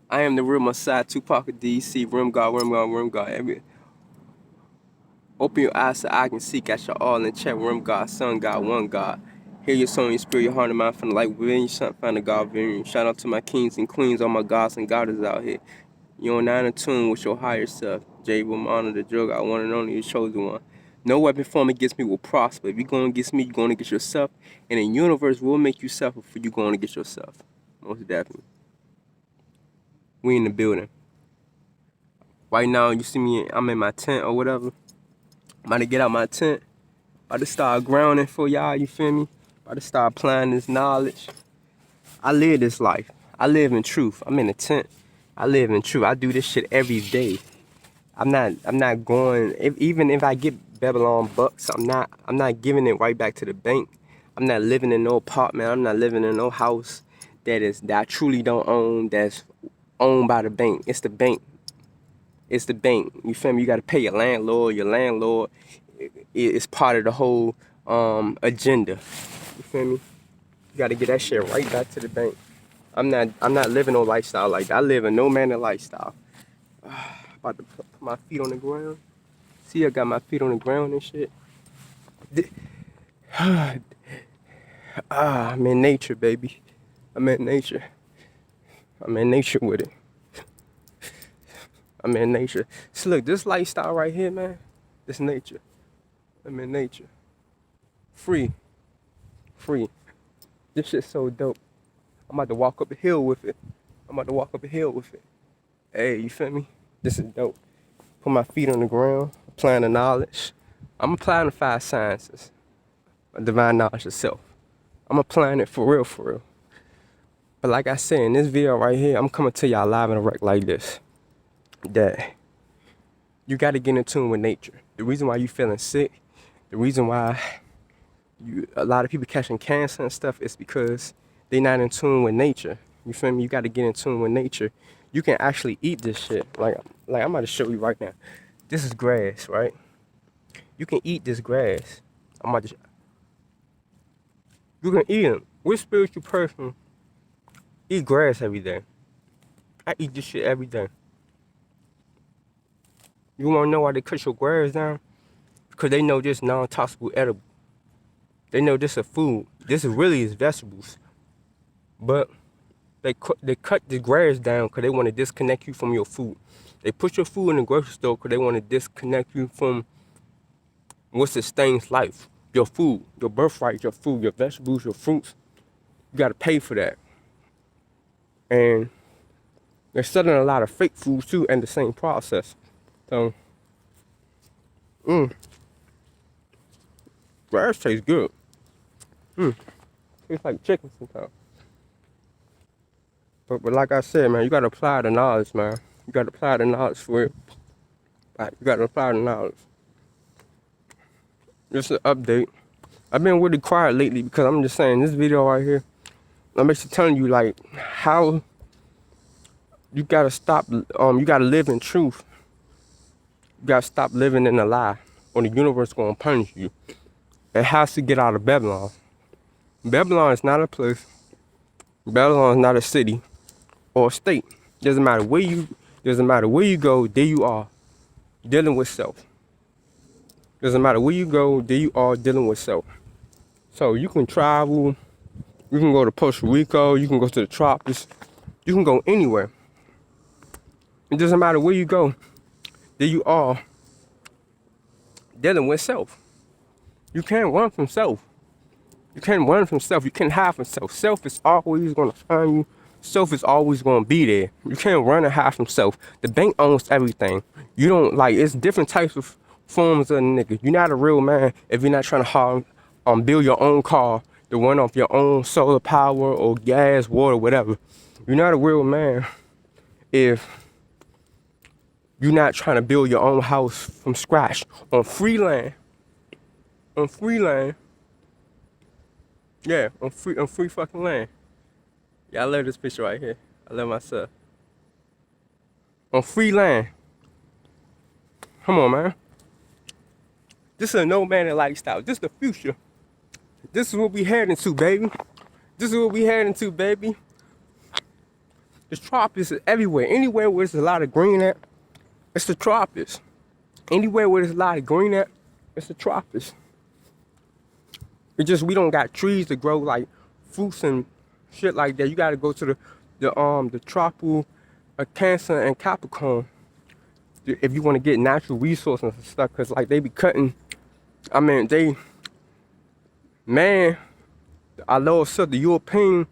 I am the real Messiah, Tupac of D.C. Rim God, Rim God, Rim God. Open your eyes so I can see. Got your all in check. Rim God, Son God, One God. Hear your soul, your spirit, your heart and mind from the light within you. Son, find the God within you. Shout out to my kings and queens, all my gods and goddesses out here. You're on in tune with your higher self. J. Will honor the drug. I want and only the chosen one. No weapon formed against me will prosper. If you're going against me, you're going to get yourself. And the universe will make you suffer for you going to get yourself. Most definitely. We in the building. Right now, you see me, I'm in my tent or whatever. I'm about to get out my tent. About to start grounding for y'all, you feel me? About to start applying this knowledge. I live this life. I live in truth. I'm in a tent. I live in truth. I do this shit every day. I'm not going, even if I get Babylon bucks, I'm not giving it right back to the bank. I'm not living in no apartment. I'm not living in no house that I truly don't own, that's owned by the bank. It's the bank. It's the bank. You feel me? You gotta pay your landlord. Your landlord is part of the whole agenda. You feel me? You gotta get that shit right back to the bank. I'm not living no lifestyle like that. I live a no manner lifestyle. About to put my feet on the ground. See, I got my feet on the ground and shit. I'm in nature, baby. I'm in nature. I'm in nature with it. I'm in nature. So look, this lifestyle right here, man, this nature. I'm in nature. Free. Free. This shit's so dope. I'm about to walk up a hill with it. Hey, you feel me? This is dope. Put my feet on the ground, applying the knowledge. I'm applying the 5 sciences. Divine knowledge of self. I'm applying it for real. But like I said, in this video right here, I'm coming to y'all live and direct like this. That you gotta get in tune with nature. The reason why you feeling sick, the reason why a lot of people catching cancer and stuff is because they not in tune with nature. You feel me? You gotta get in tune with nature. You can actually eat this shit. Like I'm about to show you right now. This is grass, right? You can eat this grass. You can eat them. Which spiritual person eat grass every day? I eat this shit every day. You wanna know why they cut your grass down? Because they know this non-toxic edible. They know this is food. This is really is vegetables. But they cut the grass down because they want to disconnect you from your food. They put your food in the grocery store because they want to disconnect you from what sustains life. Your food, your birthright, your food, your vegetables, your fruits. You got to pay for that. And they're selling a lot of fake foods too in the same process. So, grass tastes good. Tastes like chicken sometimes. But like I said, man, you got to apply the knowledge, man. You got to apply the knowledge for it. Like, you got to apply the knowledge. Just an update. I've been really quiet lately because I'm just saying this video right here, I'm basically telling you like how you gotta stop. You gotta live in truth. You gotta stop living in a lie, or the universe gonna punish you. It has to get out of Babylon. Babylon is not a place. Babylon is not a city or a state. Doesn't matter where you go, there you are dealing with self. Doesn't matter where you go, there you are dealing with self. So you can travel, you can go to Puerto Rico, you can go to the Tropics, you can go anywhere. It doesn't matter where you go, there you are dealing with self. You can't run from self. You can't run from self. You can't hide from self. Self is always gonna find you. Self is always gonna be there. You can't run and hide from self. The bank owns everything. You don't like. It's different types of forms of a nigga. You're not a real man if you're not trying to build your own car to run off your own solar power or gas, water, whatever. You're not a real man if you're not trying to build your own house from scratch on free land. On free land. Yeah, on free fucking land. Yeah, I love this picture right here. I love myself. On free land. Come on, man. This is a no manner lifestyle. This is the future. This is what we heading to, baby. The The tropics is everywhere. Anywhere where there's a lot of green at, it's the tropics. Anywhere where there's a lot of green at, it's the tropics. It's just we don't got trees to grow like fruits and shit like that. You gotta go to the tropical Cancer and Capricorn if you want to get natural resources and stuff. Cause like they be cutting. I mean our Lord said the European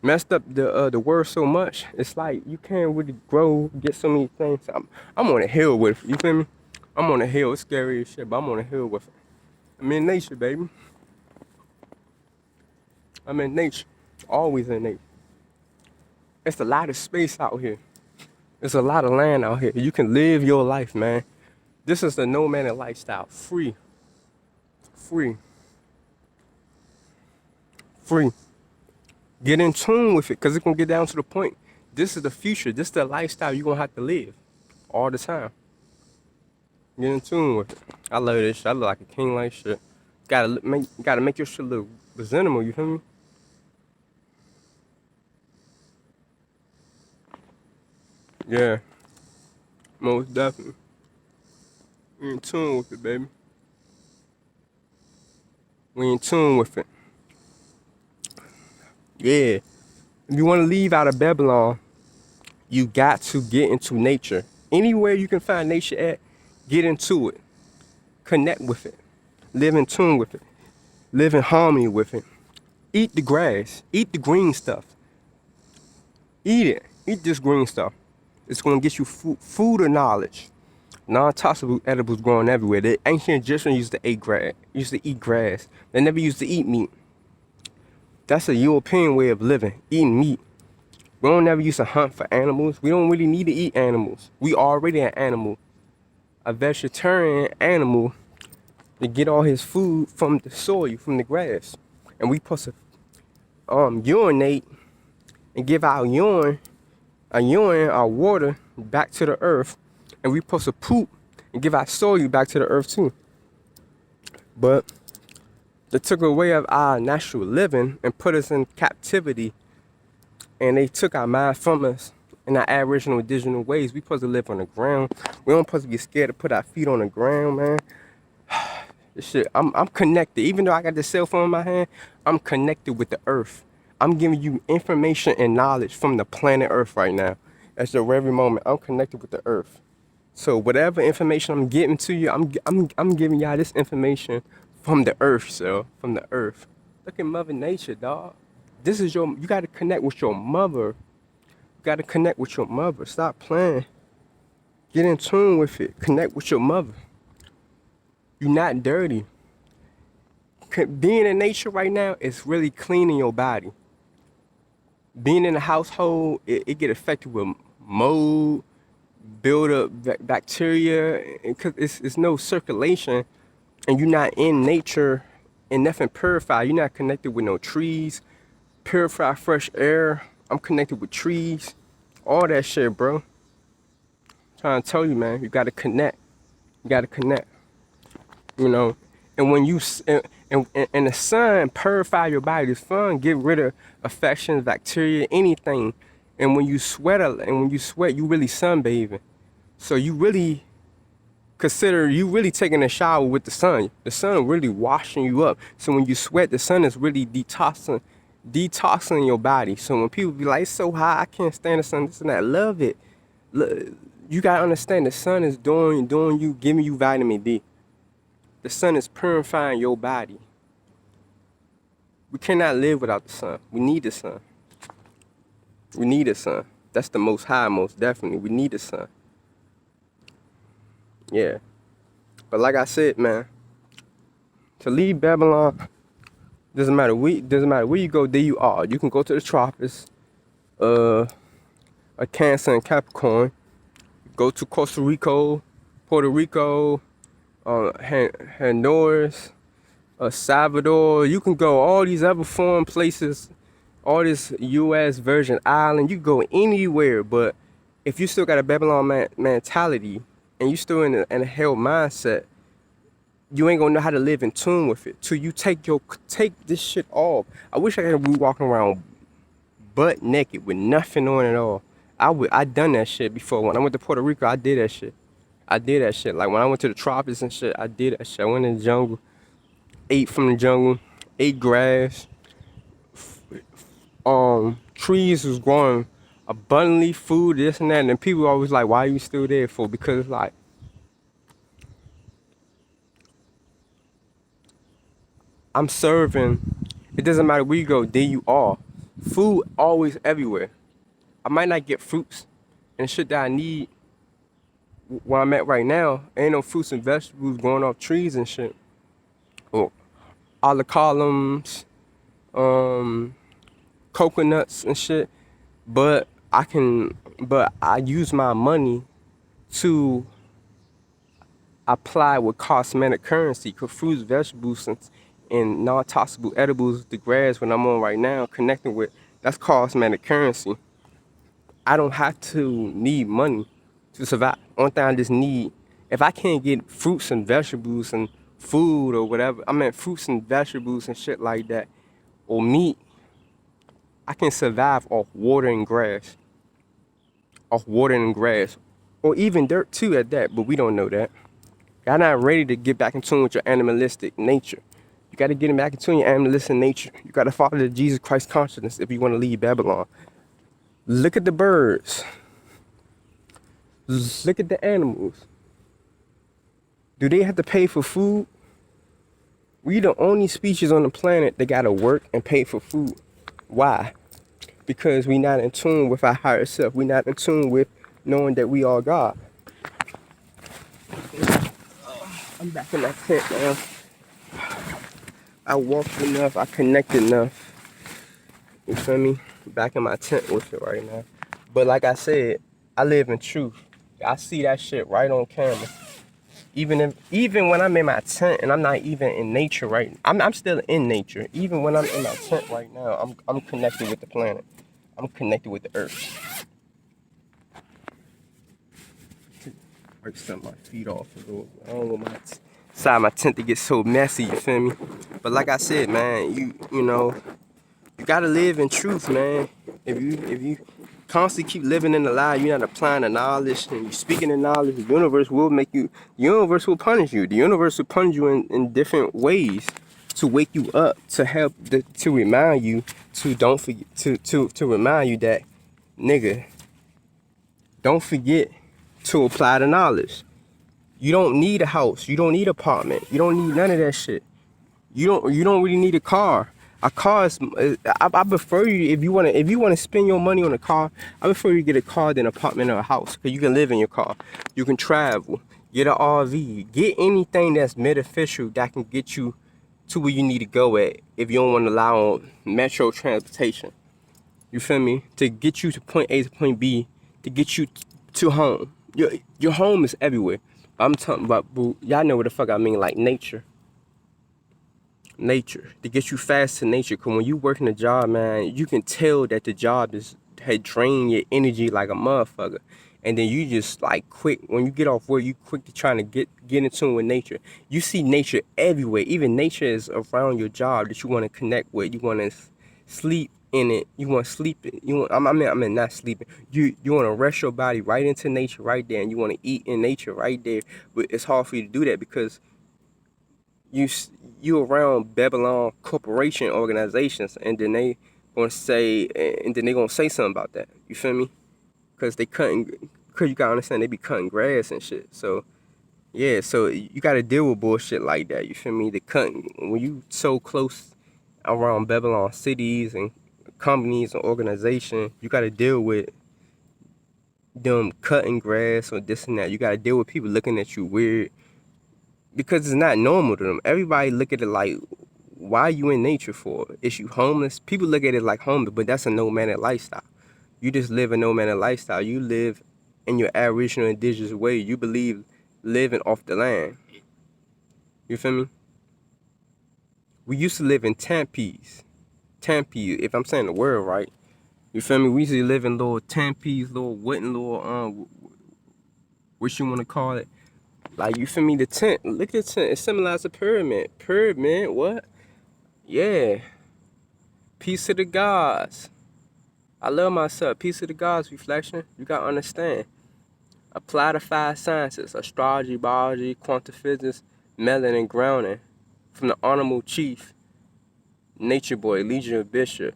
messed up the world so much. It's like you can't really grow, get so many things. I'm on a hill with it. You feel me? I'm on a hill. It's scary as shit, but I'm on a hill with it. I'm in nature, baby. I'm in nature. Always in nature. It's a lot of space out here. There's a lot of land out here. You can live your life, man. This is the nomadic lifestyle. Free. Get in tune with it, because it's going to get down to the point. This is the future. This is the lifestyle you're going to have to live all the time. Get in tune with it. I love this shit. I look like a king like shit. Gotta make your shit look presentable, you feel me? Yeah. Most definitely. We in tune with it, baby. We in tune with it. Yeah. If you want to leave out of Babylon, you got to get into nature. Anywhere you can find nature at, get into it. Connect with it. Live in tune with it. Live in harmony with it. Eat the grass. Eat the green stuff. Eat it. Eat this green stuff. It's going to get you food of knowledge. Non-toxic edibles growing everywhere. The ancient Egyptians used to eat grass. They never used to eat meat. That's a European way of living, eating meat. We don't never used to hunt for animals. We don't really need to eat animals. We already an animal. A vegetarian animal to get all his food from the soil, from the grass. And we supposed to urinate and give our urine, our water back to the earth. And we supposed to poop and give our soil back to the earth too. But they took away of our natural living and put us in captivity. And they took our mind from us in our aboriginal indigenous ways. We supposed to live on the ground. We don't supposed to be scared to put our feet on the ground, man. This shit, I'm connected. Even though I got the cell phone in my hand, I'm connected with the earth. I'm giving you information and knowledge from the planet Earth right now. At the very moment, I'm connected with the earth. So whatever information I'm getting to you, I'm giving y'all this information from the earth, so from the earth. Look at Mother Nature, dog. This is you gotta connect with your mother. You gotta connect with your mother. Stop playing. Get in tune with it. Connect with your mother. You're not dirty. Being in nature right now is really cleaning your body. Being in a household, it get affected with mold, build up bacteria, because it's no circulation, and you're not in nature, and nothing purified. You're not connected with no trees, purify fresh air. I'm connected with trees, all that shit, bro. I'm trying to tell you, man, you gotta connect. You gotta connect. You know, and when you and the sun purify your body, the sun get rid of infections, bacteria, anything. And when you sweat, you really sunbathing. So you really consider you really taking a shower with the sun. The sun really washing you up. So when you sweat, the sun is really detoxing your body. So when people be like, it's so hot, I can't stand the sun, this and that, love it. You gotta understand the sun is doing you, giving you vitamin D. The sun is purifying your body. We cannot live without the sun. We need the sun. We need the sun. That's the most high, most definitely. We need the sun. Yeah. But like I said, man, to leave Babylon, doesn't matter where you go, there you are. You can go to the Tropics, a Cancer and Capricorn, go to Costa Rica, Puerto Rico, Honduras, Salvador. You can go all these other foreign places, all this U.S. Virgin Island. You can go anywhere, but if you still got a Babylon mentality and you still in a hell mindset, you ain't gonna know how to live in tune with it till you take this shit off. I wish I could be walking around butt naked with nothing on at all. I done that shit before. When I went to Puerto Rico, I did that shit. Like when I went to the tropics and shit, I did that shit. I went in the jungle, ate from the jungle, ate grass. Trees was growing abundantly, food, this and that, and people always like, why are you still there for? Because it's like, I'm serving. It doesn't matter where you go, there you are. Food always everywhere. I might not get fruits and shit that I need where I'm at right now. Ain't no fruits and vegetables growing off trees and shit. Or all the columns, coconuts and shit. But I use my money to apply with cosmetic currency, cause fruits, vegetables, and non-toxical edibles, the grass when I'm on right now, connecting with, that's cosmetic currency. I don't have to need money to survive. Only thing I just need, if I can't get fruits and vegetables and food or whatever, I mean fruits and vegetables and shit like that, or meat, I can survive off water and grass. Or even dirt too at that, but we don't know that. Y'all not ready to get back in tune with your animalistic nature. You gotta get back in tune with your animalistic nature. You gotta follow the Jesus Christ consciousness if you wanna leave Babylon. Look at the birds. Look at the animals. Do they have to pay for food? We the only species on the planet that gotta work and pay for food. Why? Because we not in tune with our higher self. We not in tune with knowing that we are God. I'm back in that tent now. I walked enough, I connected enough. You feel me? Back in my tent with it right now. But like I said, I live in truth. I see that shit right on camera. Even when I'm in my tent and I'm not even in nature right now. I'm still in nature. Even when I'm in my tent right now, I'm connected with the planet. I'm connected with the earth. Break some of my feet off a little. I don't want my side of my tent to get so messy, you feel me? But like I said, man, you know, you gotta live in truth, man. If you constantly keep living in the lie, you're not applying the knowledge and you're speaking the knowledge, the universe will punish you. The universe will punish you in different ways to wake you up, to help, to remind you to don't forget, to remind you that, nigga, don't forget to apply the knowledge. You don't need a house. You don't need an apartment. You don't need none of that shit. You don't really need a car. A car is, I prefer you, if you wanna spend your money on a car, I prefer you get a car than an apartment or a house. Cause you can live in your car. You can travel. Get an RV. Get anything that's beneficial that can get you to where you need to go at if you don't want to rely on metro transportation. You feel me? To get you to point A to point B, to get you to home. Your home is everywhere. I'm talking about, boo, y'all know what the fuck I mean, like nature. Nature. To get you fast to nature. Cause when you working a job, man, you can tell that the job had drained your energy like a motherfucker. And then you just like quick, when you get off work, you quick to trying to get in tune with nature. You see nature everywhere. Even nature is around your job that you want to connect with. You want to sleep in it. You want to sleep it. I mean not sleeping. You want to rest your body right into nature right there, and you want to eat in nature right there. But it's hard for you to do that because you around Babylon corporation organizations, and then they gonna say something about that. You feel me? Cause you gotta understand they be cutting grass and shit. So yeah, so you gotta deal with bullshit like that. You feel me? When you so close around Babylon cities and companies and organizations, you gotta deal with them cutting grass or this and that. You gotta deal with people looking at you weird because it's not normal to them. Everybody look at it like, why are you in nature for? Is you homeless? People look at it like homeless, but that's a nomadic lifestyle. You just live a nomadic lifestyle. You live in your aboriginal indigenous way. You believe living off the land. You feel me? We used to live in Tempe, if I'm saying the word right. You feel me? We used to live in little Tempe's, little wooden, little, what you want to call it. Like, you feel me? The tent, look at the tent. It symbolizes a pyramid. Pyramid, what? Yeah. Peace to the gods. I love myself. Peace of the gods, reflection. You gotta understand. Apply the 5 sciences: astrology, biology, quantum physics, melanin, and grounding. From the Honorable Chief, Nature Boy, Legion of Bishop,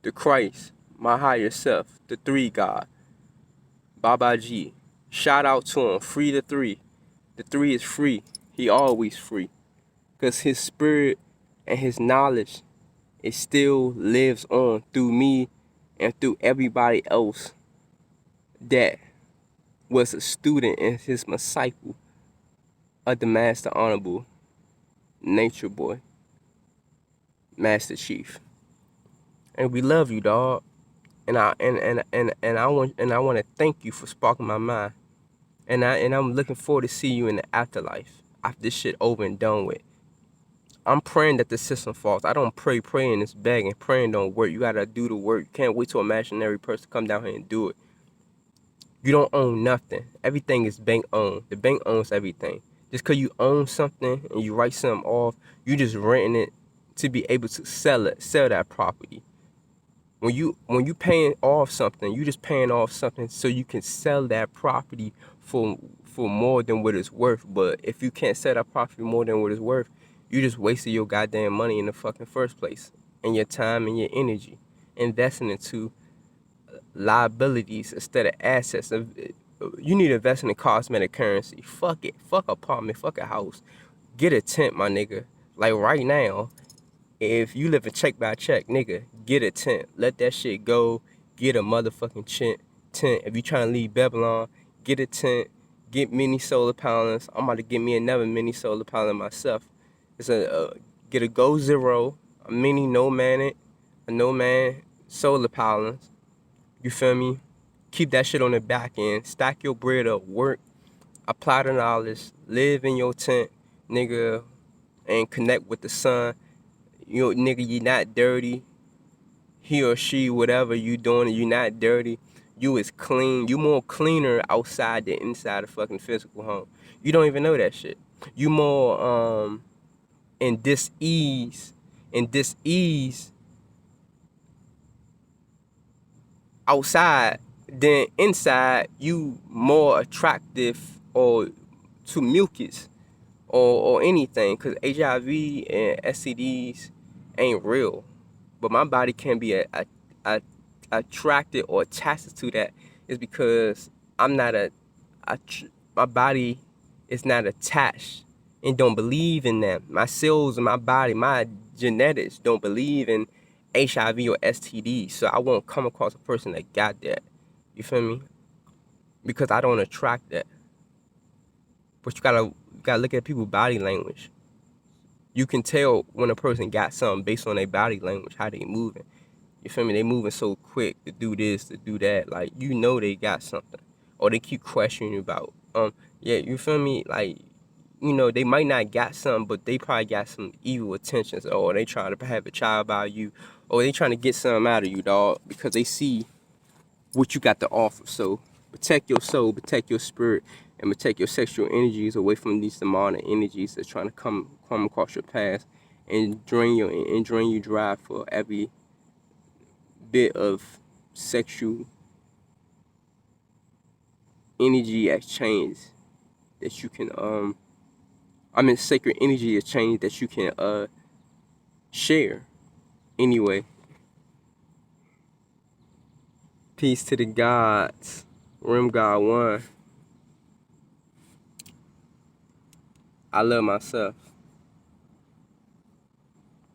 the Christ, my higher self, the Three God, Baba G. Shout out to him. Free the Three. The Three is free. He always free. Because his spirit and his knowledge, it still lives on through me and through everybody else that was a student and his disciple of the Master Honorable Nature Boy, Master Chief. And we love you, dog. And I want to thank you for sparking my mind. And I'm looking forward to see you in the afterlife after this shit over and done with. I'm praying that the system falls. I don't pray. Praying is begging. Praying don't work. You gotta do the work. You can't wait till an imaginary person come down here and do it. You don't own nothing. Everything is bank owned. The bank owns everything. Just because you own something and you write something off, you just renting it to be able to sell that property. When you paying off something, you just paying off something so you can sell that property for more than what it's worth. But if you can't sell that property more than what it's worth, you just wasted your goddamn money in the fucking first place, and your time and your energy, investing into liabilities instead of assets. You need to invest in cosmetic currency. Fuck it. Fuck apartment. Fuck a house. Get a tent, my nigga. Like right now, if you live in check by check, nigga, get a tent. Let that shit go. Get a motherfucking tent. If you trying to leave Babylon, get a tent. Get mini solar panels. I'm about to get me another mini solar panel myself. It's get a Go Zero, a mini nomad solar panels. You feel me? Keep that shit on the back end. Stack your bread up. Work. Apply the knowledge. Live in your tent, nigga, and connect with the sun. You nigga, you not dirty. He or she, whatever you doing, you not dirty. You is clean. You more cleaner outside than inside the fucking physical home. You don't even know that shit. You more in dis-ease outside than inside. You more attractive or to mucus or anything, because HIV and STDs ain't real. But my body can be attracted or attached to that is because I'm not my body is not attached and don't believe in them. My cells in my body, my genetics don't believe in HIV or STD, so I won't come across a person that got that. You feel me? Because I don't attract that. But you gotta look at people's body language. You can tell when a person got something based on their body language, how they moving. You feel me? They moving so quick to do this, to do that. Like, you know they got something. Or they keep questioning you about, yeah, you feel me? Like, you know, they might not got something, but they probably got some evil intentions. Or they trying to have a child by you. Or they trying to get something out of you, dog. Because they see what you got to offer. So, protect your soul, protect your spirit, and protect your sexual energies away from these demonic energies that's trying to come across your path and drain you dry for every bit of sexual energy exchange that you can sacred energy exchange that you can share. Anyway, peace to the gods. Rim God 1. I love myself.